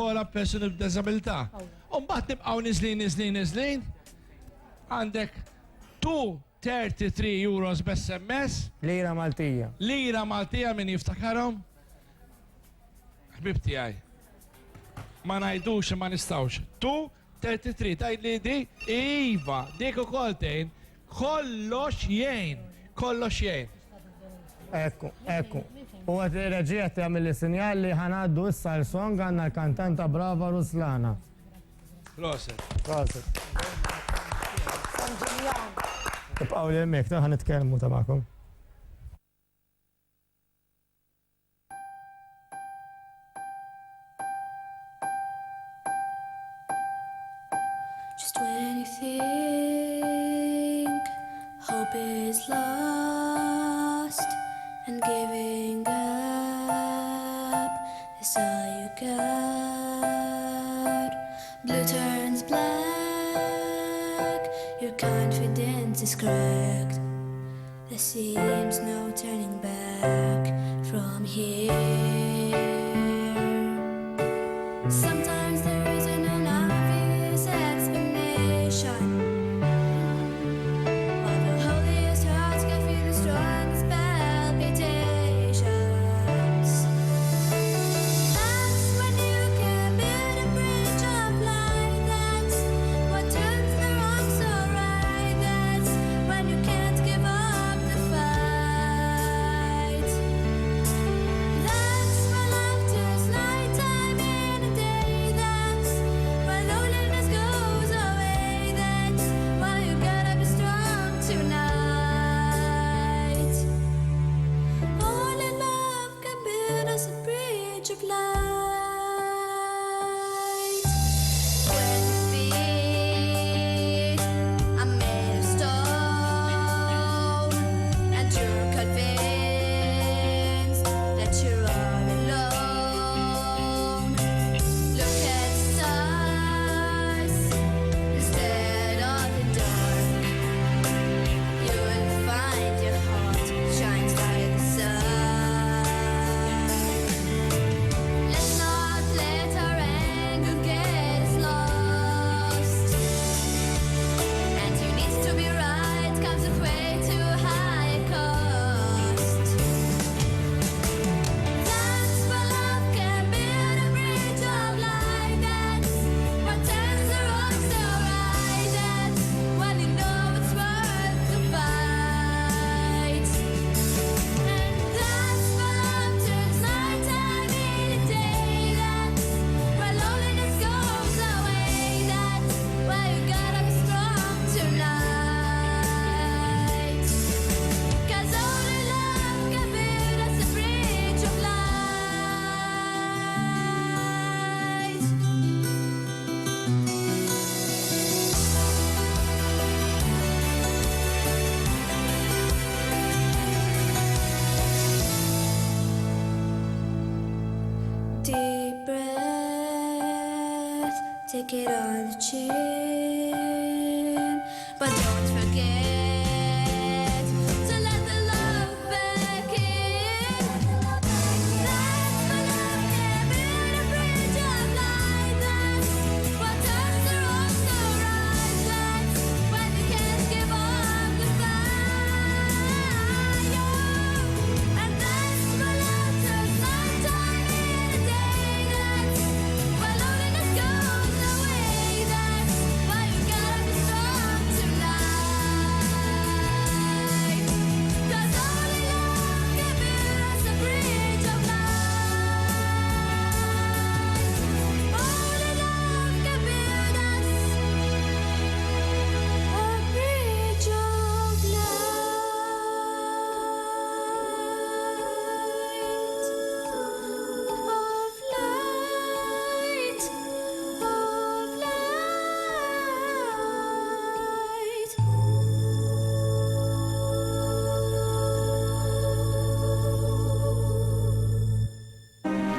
Kola persuni b'disabilità. Umbat nibqaw nizlin. Għandek 233 euros b'SMS. Lira Maltija. Lira Maltija min jiftakarom. Ħbib tiegħi. Ma ngħidux ma nistgħux. 233 tajt li di iva, dik ukoll tgħin. Kollox jgħin. Ekku. U għat reġiet għamil sinjal li ħanaddu issa l-song għanna l-kantanta Brava Ruslana. Proset. Tibqaw li l-mek, taħan nitkellmu ta' makom. Just when you think hope is lost and giving up is all you got, blue turns black, your confidence is cracked, there seems no turning back from here. Sometimes there isn't an obvious explanation. While the holiest hearts can feel the strongest palpitations. That's when you can build a bridge of light. That's what turns the wrong so right. That's when you can't give up the fight. That's when love turns nighttime into day. That's when loneliness goes away. That's why you gotta be strong tonight. Only love can build us a bridge of light. When your feet are made of stone and you're convinced that you're all alone, look at the stars instead of the dark. You will find your heart shines like the sun. Let's not let our anger get us lost. And who needs to be right comes at way too high a cost. That's where love can build a bridge of light. That's what turns the wrong so right. That's when you know it's worth the fight. And that's where love turns nighttime into day. That's where loneliness goes away. That's why you gotta be strong tonight. 'Cause only love can build us a bridge of light. Deep breath, take it on the chin, but don't forget